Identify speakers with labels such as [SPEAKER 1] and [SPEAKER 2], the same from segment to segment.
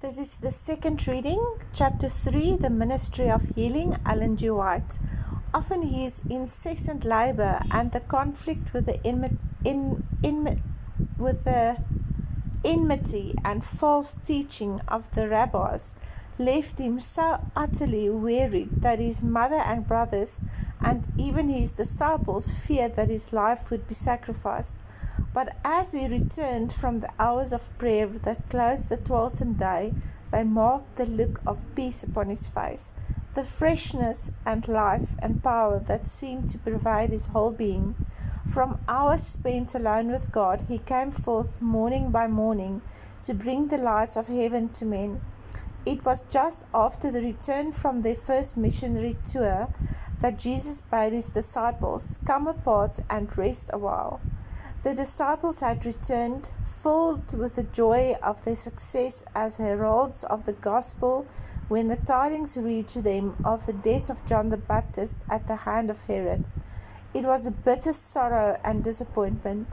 [SPEAKER 1] This is the second reading, chapter 3, the ministry of healing, Ellen G. White. Often his incessant labor and the conflict with the enmity and false teaching of the rabbis left him so utterly wearied that his mother and brothers and even his disciples feared that his life would be sacrificed. But as he returned from the hours of prayer that closed the toilsome day, they marked the look of peace upon his face, the freshness and life and power that seemed to pervade his whole being. From hours spent alone with God, he came forth morning by morning to bring the light of heaven to men. It was just after the return from their first missionary tour that Jesus bade his disciples come apart and rest a while. The disciples had returned, filled with the joy of their success as heralds of the gospel, when the tidings reached them of the death of John the Baptist at the hand of Herod. It was a bitter sorrow and disappointment.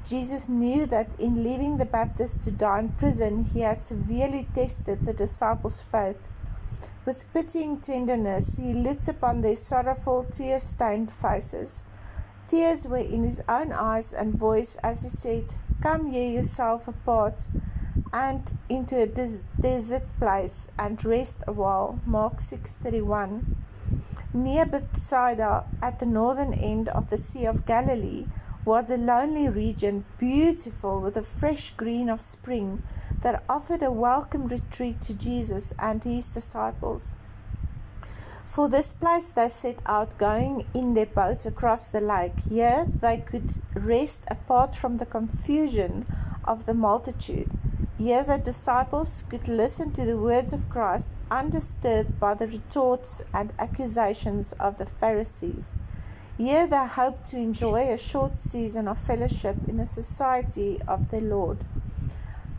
[SPEAKER 1] Jesus knew that in leaving the Baptist to die in prison, he had severely tested the disciples' faith. With pitying tenderness, he looked upon their sorrowful, tear-stained faces. Tears were in his own eyes and voice as he said, "Come ye yourself apart and into a desert place and rest a while." Mark 6:31. Near Bethsaida, at the northern end of the Sea of Galilee, was a lonely region, beautiful with the fresh green of spring, that offered a welcome retreat to Jesus and his disciples. For this place they set out, going in their boat across the lake. Here they could rest apart from the confusion of the multitude. Here the disciples could listen to the words of Christ, undisturbed by the retorts and accusations of the Pharisees. Here they hoped to enjoy a short season of fellowship in the society of their Lord.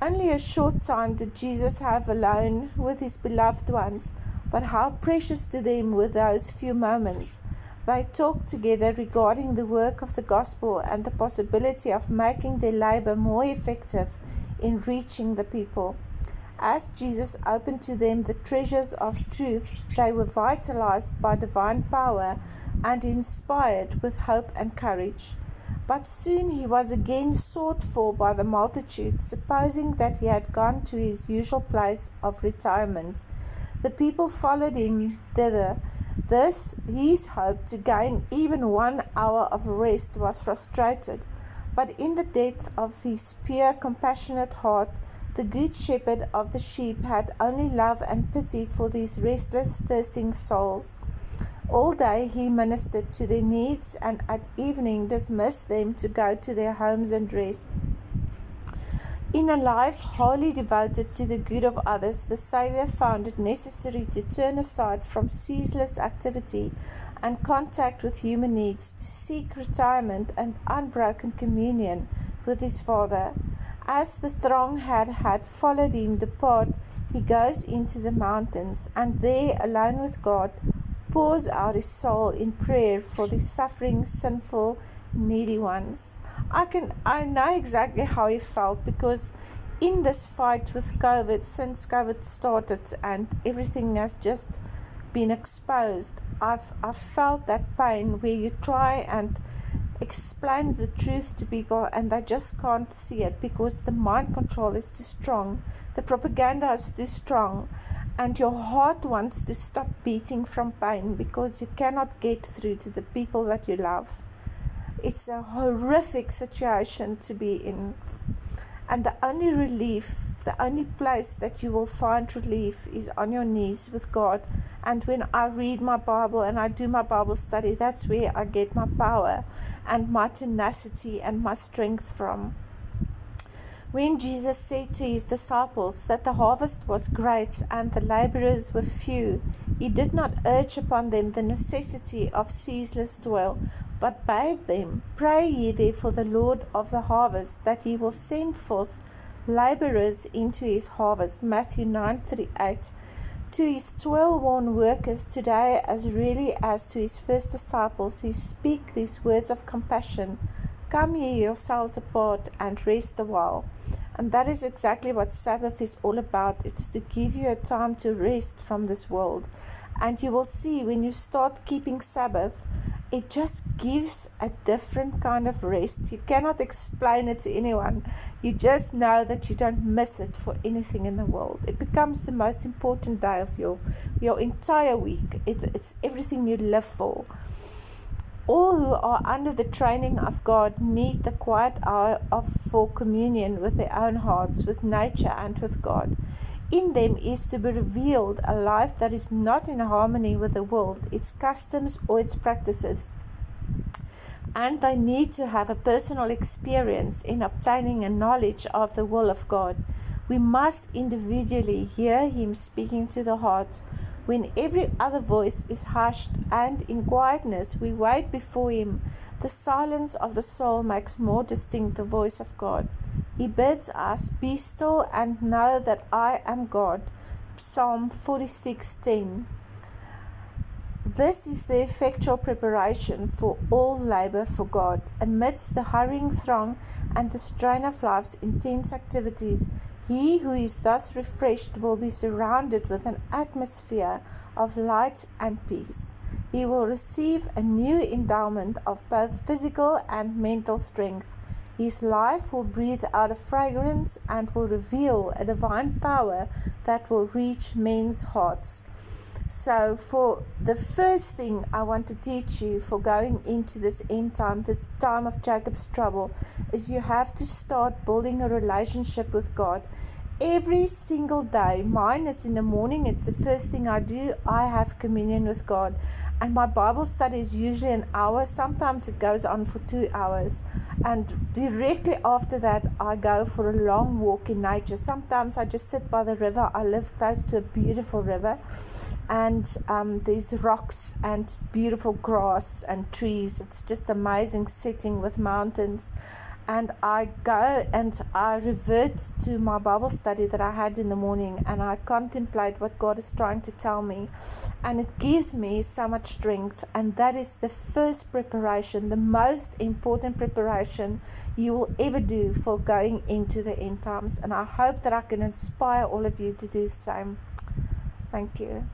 [SPEAKER 1] Only a short time did Jesus have alone with his beloved ones, but how precious to them were those few moments. They talked together regarding the work of the gospel and the possibility of making their labor more effective in reaching the people. As Jesus opened to them the treasures of truth, they were vitalized by divine power and inspired with hope and courage. But soon he was again sought for by the multitude, supposing that he had gone to his usual place of retirement. The people followed him thither. Thus his hope to gain even 1 hour of rest was frustrated. But in the depth of his pure, compassionate heart, the good shepherd of the sheep had only love and pity for these restless, thirsting souls. All day he ministered to their needs, and at evening dismissed them to go to their homes and rest. In a life wholly devoted to the good of others, the Saviour found it necessary to turn aside from ceaseless activity and contact with human needs to seek retirement and unbroken communion with his Father. As the throng had followed him depart, he goes into the mountains, and there, alone with God, pours out his soul in prayer for the suffering, sinful, needy ones. I know exactly how he felt, because in this fight with COVID, since COVID started and everything has just been exposed, I've felt that pain where you try and explain the truth to people and they just can't see it because the mind control is too strong, the propaganda is too strong, and your heart wants to stop beating from pain because you cannot get through to the people that you love. It's a horrific situation to be in. And the only relief, the only place that you will find relief is on your knees with God. And when I read my Bible and I do my Bible study, that's where I get my power and my tenacity and my strength from. When Jesus said to his disciples that the harvest was great and the laborers were few, he did not urge upon them the necessity of ceaseless toil, but bade them, "Pray ye therefore the Lord of the harvest, that he will send forth laborers into his harvest." Matthew 9:38. To his toil-worn workers today, as really as to his first disciples, he speaks these words of compassion: "Come ye yourselves apart and rest a while." And that is exactly what Sabbath is all about. It's to give you a time to rest from this world. And you will see when you start keeping Sabbath, it just gives a different kind of rest. You cannot explain it to anyone. You just know that you don't miss it for anything in the world. It becomes the most important day of your entire week. It's everything you live for. All who are under the training of God need the quiet hour for communion with their own hearts, with nature and with God. In them is to be revealed a life that is not in harmony with the world, its customs or its practices. And they need to have a personal experience in obtaining a knowledge of the will of God. We must individually hear Him speaking to the heart. When every other voice is hushed and in quietness we wait before Him, the silence of the soul makes more distinct the voice of God. He bids us, "Be still and know that I am God." Psalm 46:10. This is the effectual preparation for all labor for God. Amidst the hurrying throng and the strain of life's intense activities, he who is thus refreshed will be surrounded with an atmosphere of light and peace. He will receive a new endowment of both physical and mental strength. His life will breathe out a fragrance and will reveal a divine power that will reach men's hearts. So for the first thing I want to teach you for going into this end time, this time of Jacob's trouble, is you have to start building a relationship with God. Every single day, mine is in the morning, it's the first thing I do. I have communion with God. And my Bible study is usually an hour. Sometimes it goes on for 2 hours. And directly after that, I go for a long walk in nature. Sometimes I just sit by the river. I live close to a beautiful river. And there's rocks and beautiful grass and trees. It's just amazing setting with mountains. And I go and I revert to my Bible study that I had in the morning, and I contemplate what God is trying to tell me, and it gives me so much strength. And that is the first preparation, the most important preparation you will ever do for going into the end times. And I hope that I can inspire all of you to do the same. Thank you.